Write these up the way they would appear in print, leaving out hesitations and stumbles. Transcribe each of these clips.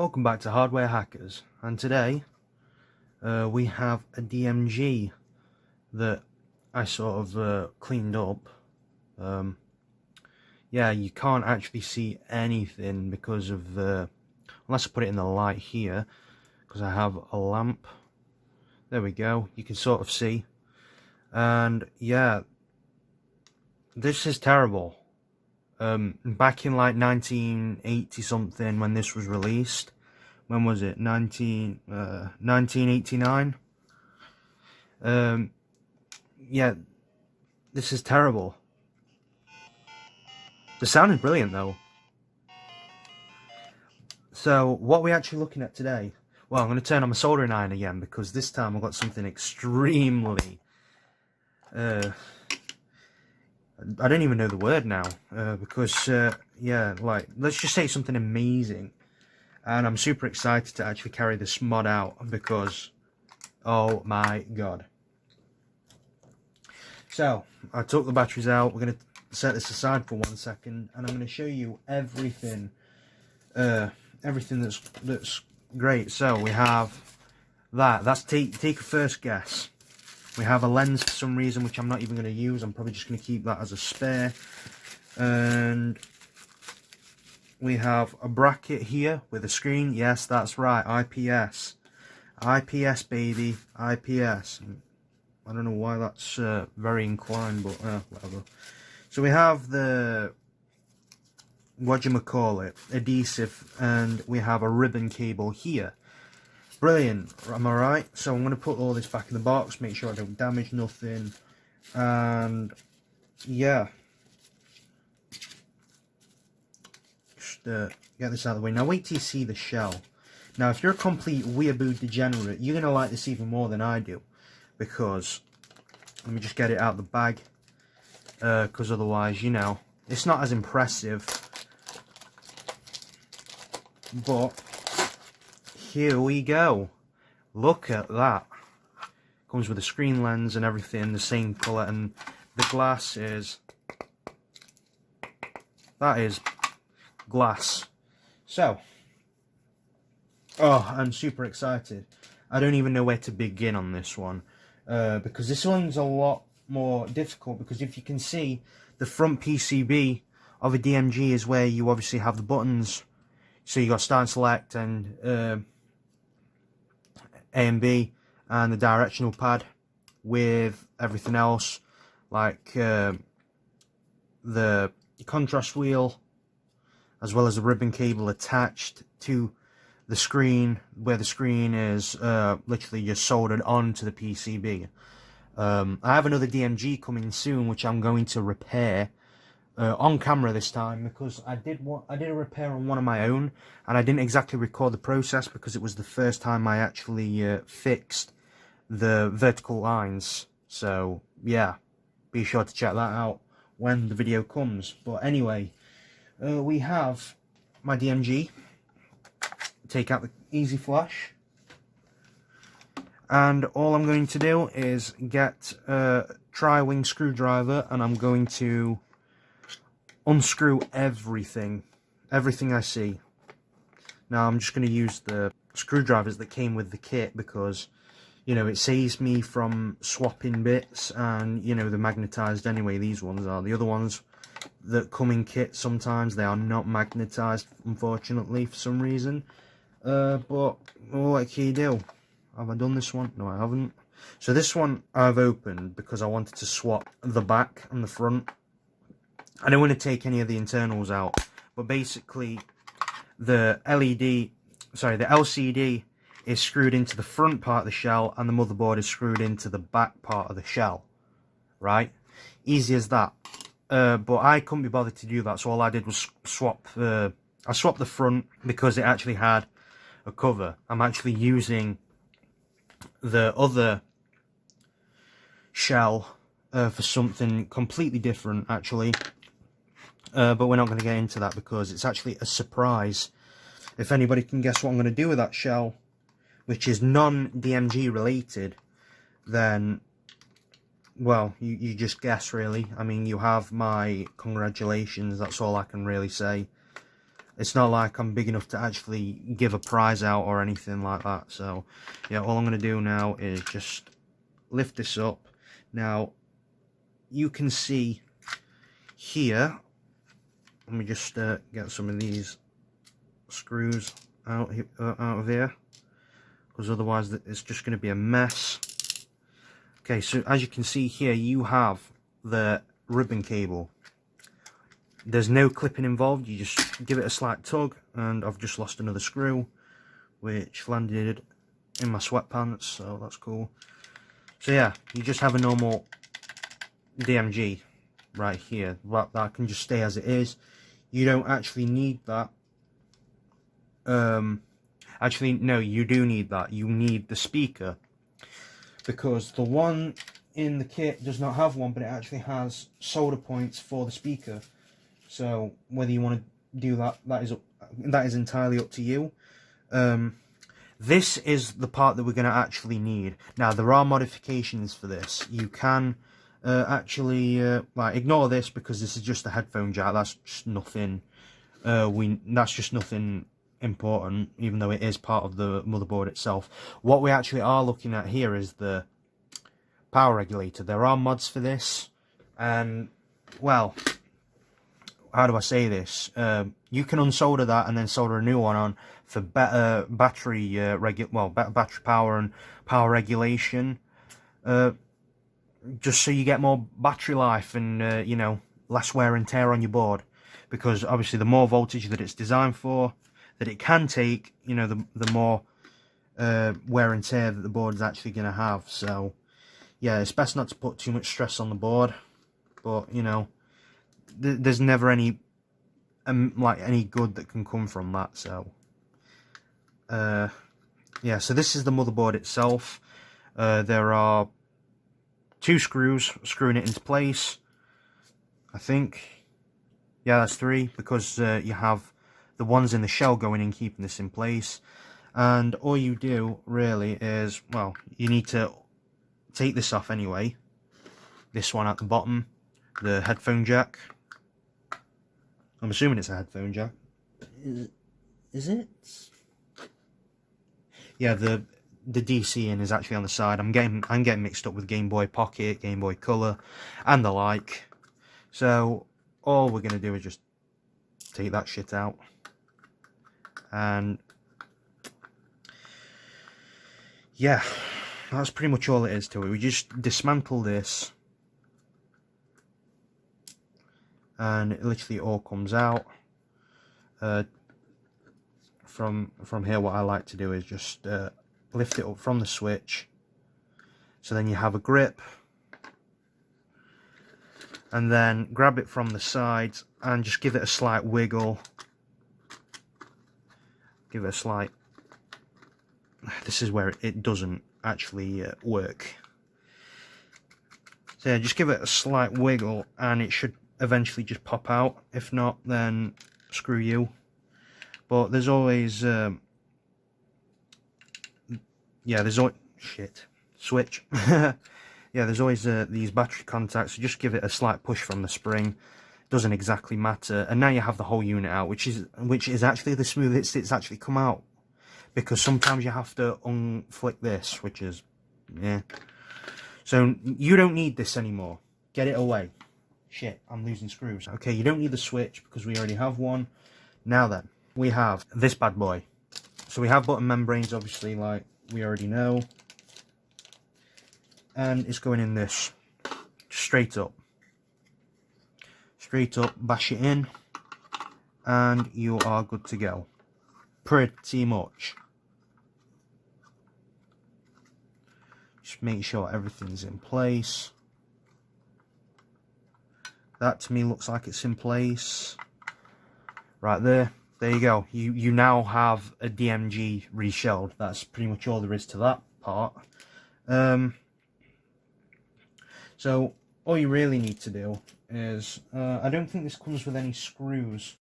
Welcome back to Hardware Hackers, and today we have a DMG that I sort of cleaned up. Yeah, you can't actually see anything because of unless I put it in the light here, because I have a lamp. There we go, you can sort of see. And yeah, this is terrible. Back in like 1980 something, when this was released, when was it? 1989. Yeah, this is terrible. The sound is brilliant though. So what we're actually looking at today, well, I'm going to turn on my soldering iron again, because this time I've got something extremely I don't even know the word now, because, yeah, like, let's just say something amazing. And I'm super excited to actually carry this mod out, because, oh my god. So, I took the batteries out, we're going to set this aside for 1 second, and I'm going to show you everything, everything that's great. So, we have that's take a first guess. We have a lens for some reason, which I'm not even going to use. I'm probably just going to keep that as a spare. And we have a bracket here with a screen. Yes, that's right. IPS. IPS, baby. IPS. I don't know why that's very inclined, but whatever. So we have the, whatchamacallit, adhesive, and we have a ribbon cable here. Brilliant, am I right? So I'm going to put all this back in the box, make sure I don't damage nothing, and yeah, just get this out of the way. Now wait till you see the shell. Now if you're a complete weeaboo degenerate, you're going to like this even more than I do, because, let me just get it out of the bag, because otherwise, you know, it's not as impressive, but here we go. Look at that. Comes with a screen lens and everything, the same colour, and the glass is, that is glass. So, oh, I'm super excited. I don't even know where to begin on this one, because this one's a lot more difficult, because if you can see, the front PCB of a DMG is where you obviously have the buttons. So you got start and select, and A and B, and the directional pad with everything else, like the contrast wheel, as well as the ribbon cable attached to the screen, where the screen is literally just soldered onto the PCB. I have another DMG coming soon, which I'm going to repair on camera this time, because I did a repair on one of my own, and I didn't exactly record the process because it was the first time I actually fixed the vertical lines. So yeah, be sure to check that out when the video comes. But anyway, we have my DMG. Take out the easy flash, and all I'm going to do is get a tri-wing screwdriver, and I'm going to unscrew everything I see. Now I'm just going to use the screwdrivers that came with the kit, because, you know, it saves me from swapping bits, and, you know, they're magnetized anyway. These ones are. The other ones that come in kit, sometimes they are not magnetized, unfortunately, for some reason. But what can you do? Have I done this one? No, I haven't. So this one I've opened because I wanted to swap the back and the front. I don't want to take any of the internals out, but basically the LCD is screwed into the front part of the shell, and the motherboard is screwed into the back part of the shell, right? Easy as that. But I couldn't be bothered to do that, so all I did was I swapped the front, because it actually had a cover. I'm actually using the other shell for something completely different, actually. But we're not going to get into that, because it's actually a surprise. If anybody can guess what I'm going to do with that shell, which is non-DMG related, then, well, you just guess, really. I mean, you have my congratulations, that's all I can really say. It's not like I'm big enough to actually give a prize out or anything like that. So yeah, all I'm going to do now is just lift this up. Now you can see here, let me just get some of these screws out of here, because otherwise it's just going to be a mess. Okay, so as you can see here, you have the ribbon cable. There's no clipping involved, you just give it a slight tug, and I've just lost another screw which landed in my sweatpants, so that's cool. So yeah, you just have a normal DMG right here, that can just stay as it is. You don't actually need that. Actually no, you do need that. You need the speaker, because the one in the kit does not have one, but it actually has solder points for the speaker. So whether you want to do that, that is entirely up to you. This is the part that we're going to actually need. Now there are modifications for this. You can actually like ignore this, because this is just a headphone jack. That's just nothing. That's just nothing important, even though it is part of the motherboard itself. What we actually are looking at here is the power regulator. There are mods for this, and well, how do I say this? You can unsolder that and then solder a new one on for better battery battery power and power regulation. Just so you get more battery life and you know, less wear and tear on your board, because obviously the more voltage that it's designed for, that it can take, you know, the more wear and tear that the board is actually going to have. So yeah, it's best not to put too much stress on the board, but you know, there's never any like any good that can come from that. So yeah, so this is the motherboard itself. There are 2 screws screwing it into place, I think. Yeah, that's 3, because you have the ones in the shell going in, keeping this in place. And all you do really is, well, you need to take this off anyway. This one at the bottom, the headphone jack. I'm assuming it's a headphone jack. Is it? Yeah, the DC in is actually on the side. I'm getting mixed up with Game Boy Pocket, Game Boy Color, and the like. So all we're gonna do is just take that shit out, and yeah, that's pretty much all it is to it. We just dismantle this, and it literally all comes out. From here, what I like to do is just lift it up from the switch, so then you have a grip, and then grab it from the sides and just give it a slight wiggle. Give it a slight... This is where it doesn't actually work. So yeah, just give it a slight wiggle and it should eventually just pop out. If not, then screw you. But there's always... yeah, there's always... Shit. Switch. Yeah, there's always these battery contacts, so just give it a slight push from the spring. Doesn't exactly matter, and now you have the whole unit out, which is actually the smoothest it's actually come out, because sometimes you have to unflick this, which is, yeah. So you don't need this anymore. Get it away. Shit, I'm losing screws. Okay, you don't need the switch because we already have one. Now then, we have this bad boy. So we have button membranes, obviously, like we already know. And it's going in this, straight up. Straight up, bash it in, and you are good to go. Pretty much. Just make sure everything's in place. That to me looks like it's in place. Right there. There you go. You now have a DMG reshelled. That's pretty much all there is to that part. So all you really need to do is, I don't think this comes with any screws.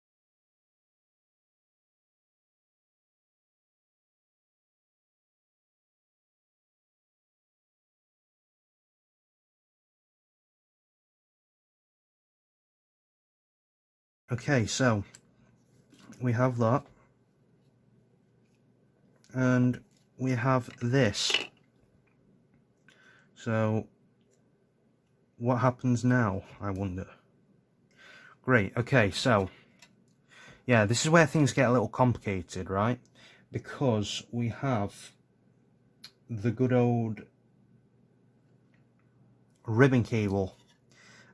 Okay, so we have that, and we have this. So what happens now, I wonder? Great, okay, so yeah, this is where things get a little complicated, right? Because we have the good old ribbon cable,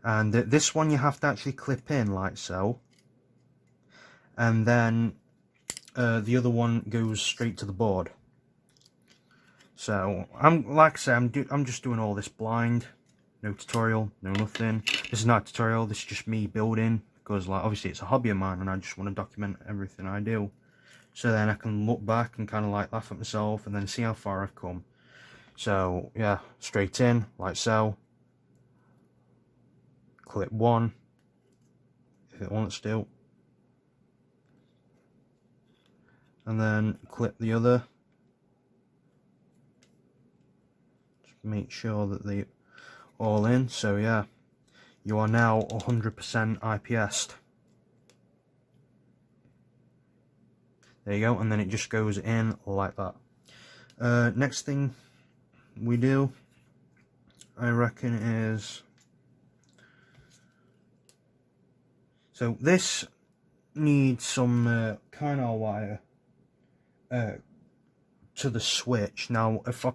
and this one you have to actually clip in like so, and then the other one goes straight to the board. So like I say, I'm just doing all this blind, no tutorial, no nothing. This is not a tutorial, this is just me building, because like obviously it's a hobby of mine and I just want to document everything I do, so then I can look back and kind of like laugh at myself and then see how far I've come. So yeah, straight in like so, clip one if it wants to, and then clip the other. Just make sure that they all in. So yeah, you are now 100% IPS'd. There you go, and then it just goes in like that. Next thing we do, I reckon, is, so this needs some kind of wire to the switch. Now, if I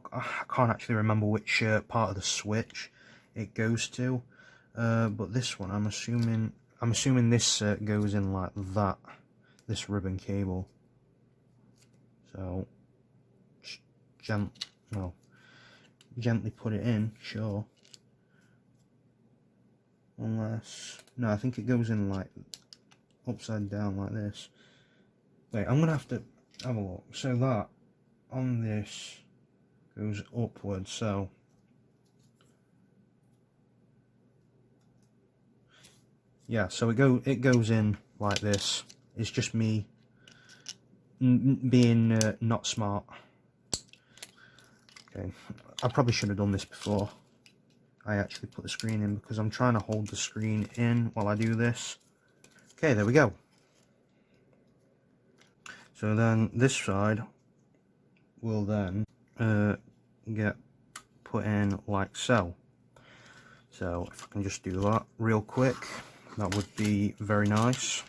can't actually remember which part of the switch it goes to, but this one, I'm assuming this goes in like that. This ribbon cable. So, gently put it in, sure. Unless, no, I think it goes in like upside down like this. Wait, I'm gonna have to have a look. So that on this goes upwards, so yeah, so it goes in like this. It's just me being not smart. Okay, I probably should have done this before I actually put the screen in, because I'm trying to hold the screen in while I do this. Okay, there we go. So then this side will then get put in like so. So if I can just do that real quick, that would be very nice.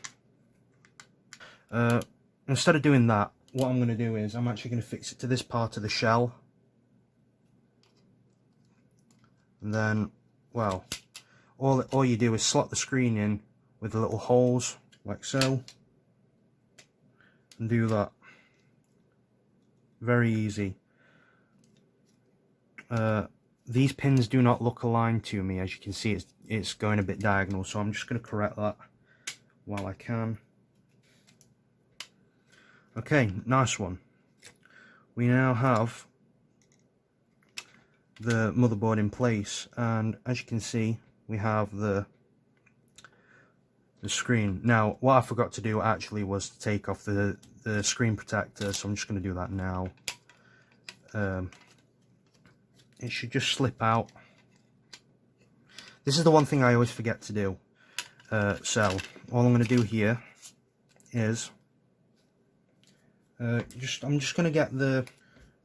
Instead of doing that, what I'm going to do is I'm actually going to fix it to this part of the shell. And then, well, all you do is slot the screen in with the little holes like so, and do that. Very easy. These pins do not look aligned to me. As you can see, it's going a bit diagonal, so I'm just going to correct that while I can. Okay, nice one. We now have the motherboard in place, and as you can see, we have the screen. Now, what I forgot to do actually was to take off the screen protector, so I'm just going to do that now. It should just slip out. This is the one thing I always forget to do. So all I'm going to do here is I'm just going to get the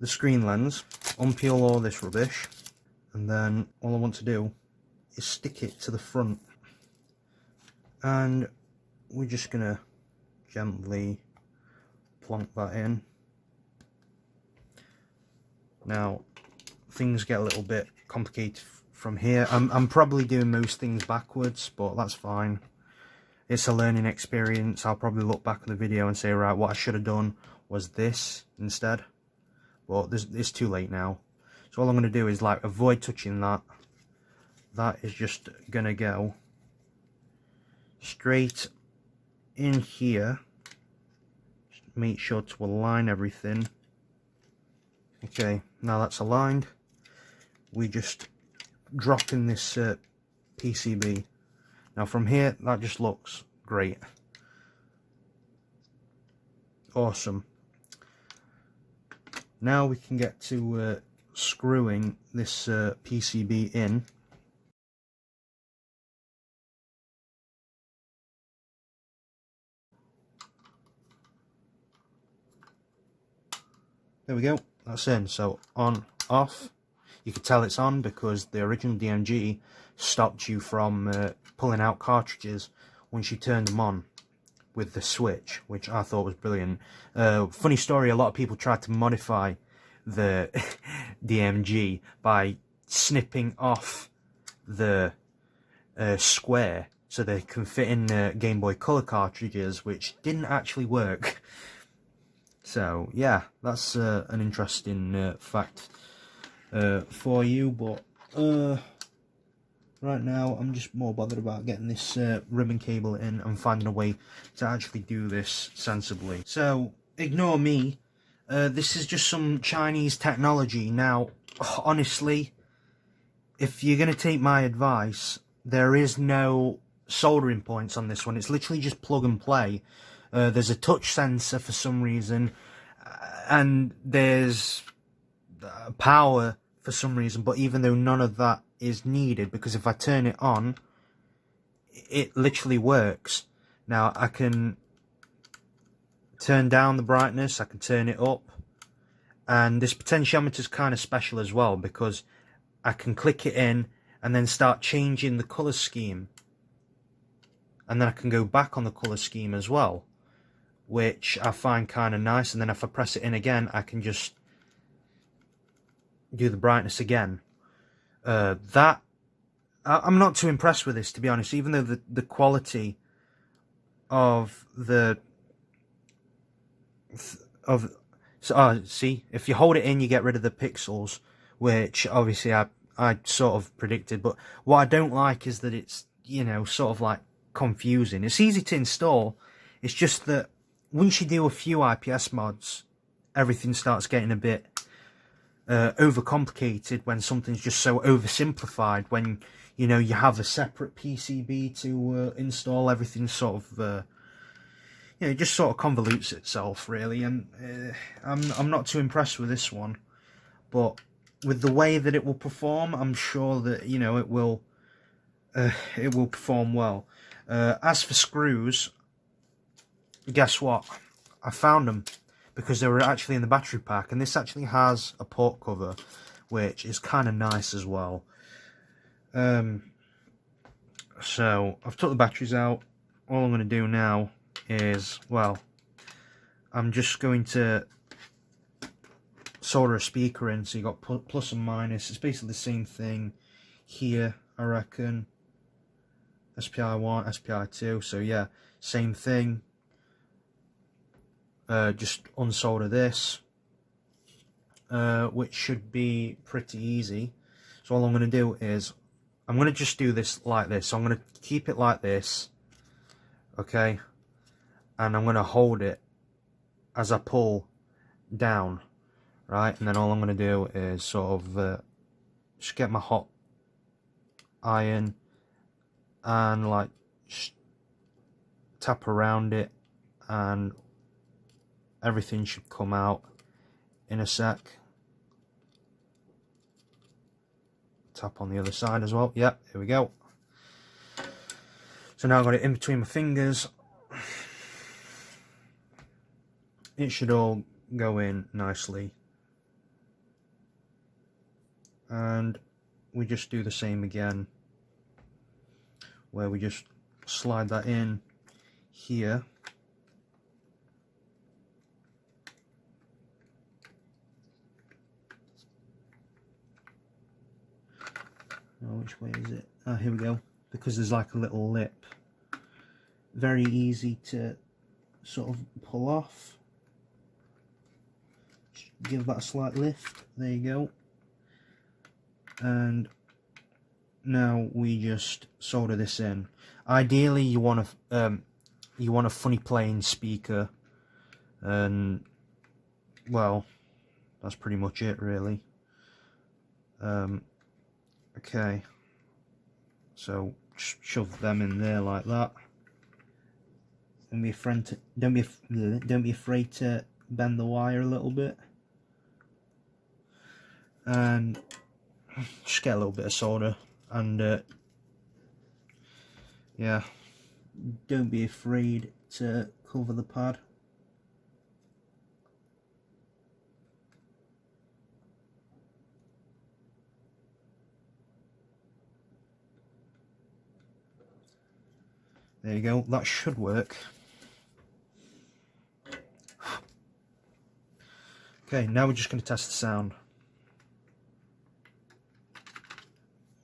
screen lens, unpeel all this rubbish, and then all I want to do is stick it to the front, and we're just going to gently plonk that in. Now things get a little bit complicated from here. I'm probably doing most things backwards, but that's fine. It's a learning experience. I'll probably look back at the video and say, right, what I should have done was this instead. But it's too late now. So all I'm going to do is like avoid touching that. That is just going to go straight in here. Just make sure to align everything. Okay, now that's aligned. We just drop in this PCB. Now from here, that just looks great. Awesome. Now we can get to screwing this PCB in. There we go, that's in. So on, off. You can tell it's on because the original DMG stopped you from pulling out cartridges once you turned them on with the switch, which I thought was brilliant. Funny story, a lot of people tried to modify the DMG by snipping off the square so they can fit in Game Boy Color cartridges, which didn't actually work. So yeah, that's an interesting fact for you, but right now I'm just more bothered about getting this ribbon cable in and finding a way to actually do this sensibly. So ignore me, this is just some Chinese technology. Now honestly, if you're going to take my advice, there is no soldering points on this one. It's literally just plug and play. There's a touch sensor for some reason, and there's power for some reason, but even though none of that is needed, because if I turn it on, it literally works. Now I can turn down the brightness, I can turn it up, and this potentiometer is kind of special as well because I can click it in and then start changing the colour scheme, and then I can go back on the colour scheme as well, which I find kind of nice. And then if I press it in again, I can just do the brightness again. I'm not too impressed with this, to be honest, even though the quality of the see, if you hold it in, you get rid of the pixels, which obviously I sort of predicted. But what I don't like is that it's, you know, sort of like confusing. It's easy to install, it's just that once you do a few IPS mods, everything starts getting a bit overcomplicated when something's just so oversimplified. When, you know, you have a separate PCB to install, everything sort of you know, it just sort of convolutes itself really, and I'm not too impressed with this one. But with the way that it will perform, I'm sure that, you know, it will perform well. As for screws, guess what? I found them because they were actually in the battery pack, and this actually has a port cover, which is kind of nice as well. So I've took the batteries out. All I'm going to do now is, well, I'm just going to solder a speaker in, so you got plus and minus. It's basically the same thing here, I reckon. SPI 1, SPI 2, so yeah, same thing. Just unsolder this, which should be pretty easy. So all I'm going to do is, I'm going to just do this like this. So I'm going to keep it like this, okay, and I'm going to hold it as I pull down, right, and then all I'm going to do is sort of just get my hot iron and like tap around it, and everything should come out in a sec. Tap on the other side as well. Yep, here we go. So now I've got it in between my fingers. It should all go in nicely. And we just do the same again, where we just slide that in here. Oh, which way is it? Ah, here we go. Because there's like a little lip. Very easy to sort of pull off. Just give that a slight lift. There you go. And now we just solder this in. Ideally, you want a funny playing speaker, and well, that's pretty much it really. Okay, so just shove them in there like that. Don't be afraid to bend the wire a little bit, and just get a little bit of solder. And yeah, don't be afraid to cover the pad. There you go, that should work. Okay, now we're just going to test the sound.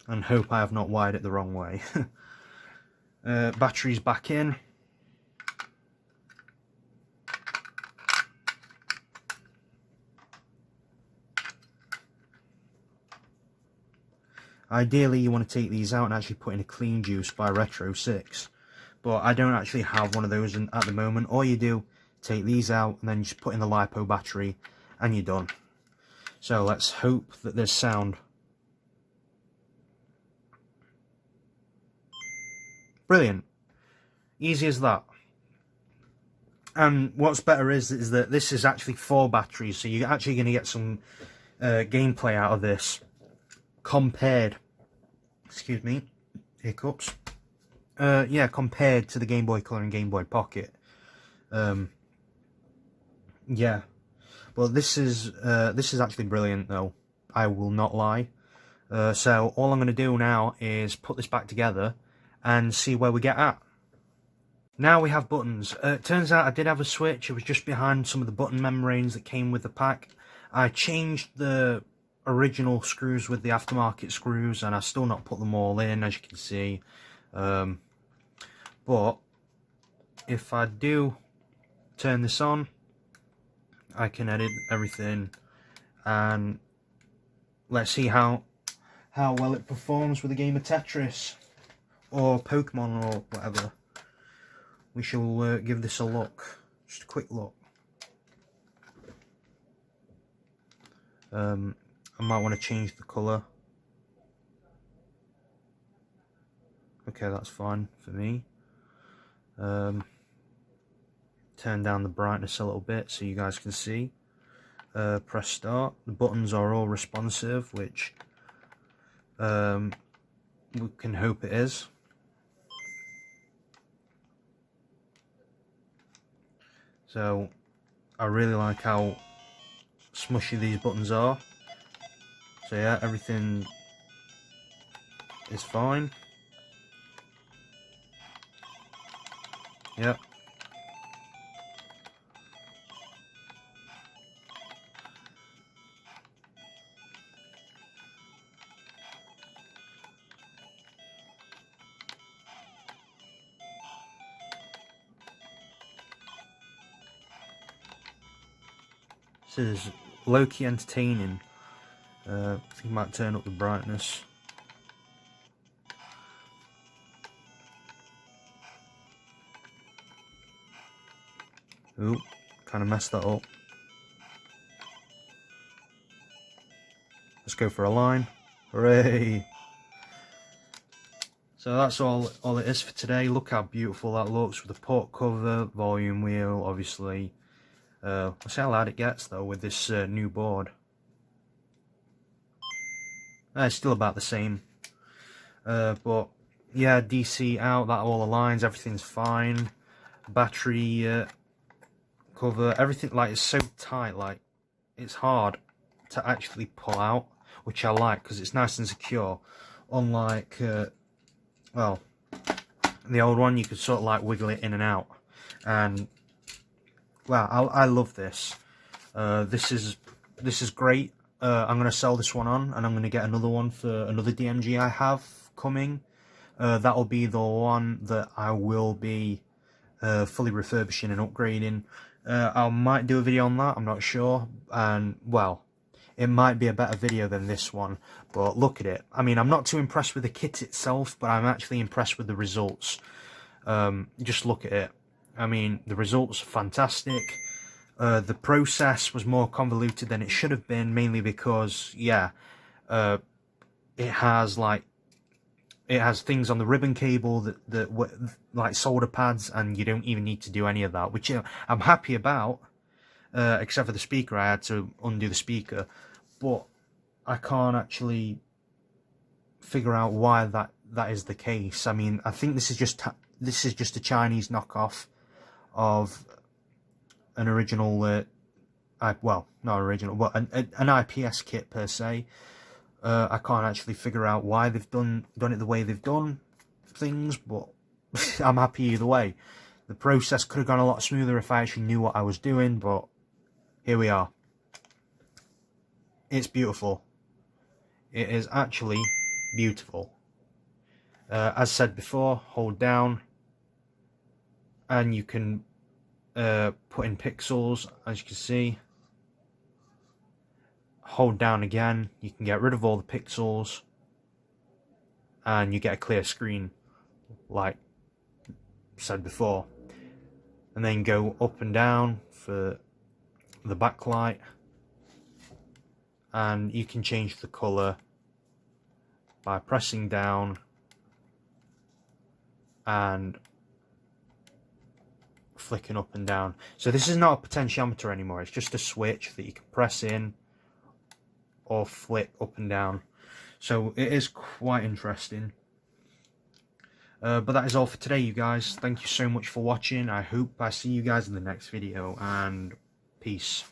And hope I have not wired it the wrong way. Battery's back in. Ideally you want to take these out and actually put in a clean juice by Retro 6. But I don't actually have one of those at the moment. All you do, take these out and then just put in the LiPo battery and you're done. So let's hope that there's sound. Brilliant. Easy as that. And what's better is that this is actually 4 batteries, so you're actually going to get some gameplay out of this compared, excuse me, hiccups, yeah, compared to the Game Boy Color and Game Boy Pocket. Yeah, well, this is actually brilliant though, I will not lie. So all I'm going to do now is put this back together and see where we get at. Now we have buttons. It turns out I did have a switch. It was just behind some of the button membranes that came with the pack. I changed the original screws with the aftermarket screws, and I've still not put them all in, as you can see. But if I do turn this on, I can edit everything, and let's see how well it performs with a game of Tetris or Pokemon or whatever. We shall give this a look, just a quick look. I might want to change the colour. Okay, that's fine for me. Turn down the brightness a little bit so you guys can see. Press start. The buttons are all responsive, which we can hope it is. So I really like how smushy these buttons are. So yeah, everything is fine. Yep. This is low-key entertaining. I think I might turn up the brightness. Ooh, kind of messed that up. Let's go for a line. Hooray! So that's all it is for today. Look how beautiful that looks with the port cover, volume wheel, obviously. Let's see how loud it gets though with this new board. It's still about the same. But yeah, DC out, that all aligns, everything's fine. Battery cover, everything, like, it's so tight, like it's hard to actually pull out, which I like because it's nice and secure. Unlike well, the old one, you could sort of like wiggle it in and out, and well, I love this. This is great. I'm going to sell this one on, and I'm going to get another one for another DMG I have coming. That'll be the one that I will be fully refurbishing and upgrading. I might do a video on that, I'm not sure, and well, it might be a better video than this one, but look at it. I mean, I'm not too impressed with the kit itself, but I'm actually impressed with the results. Just look at it. I mean, the results are fantastic. The process was more convoluted than it should have been, mainly because, yeah, it has things on the ribbon cable that like solder pads, and you don't even need to do any of that, which I'm happy about, except for the speaker. I had to undo the speaker, but I can't actually figure out why that is the case. I mean, I think this is just a Chinese knockoff of an original, well, not original, but an IPS kit per se. I can't actually figure out why they've done it the way they've done things, but I'm happy either way. The process could have gone a lot smoother if I actually knew what I was doing, but here we are. It's beautiful. It is actually beautiful. As said before, hold down and you can put in pixels, as you can see. Hold down again, you can get rid of all the pixels and you get a clear screen, like said before. And then go up and down for the backlight, and you can change the colour by pressing down and flicking up and down. So this is not a potentiometer anymore, it's just a switch that you can press in or flick up and down. So it is quite interesting. But that is all for today, you guys. Thank you so much for watching. I hope I see you guys in the next video, and peace.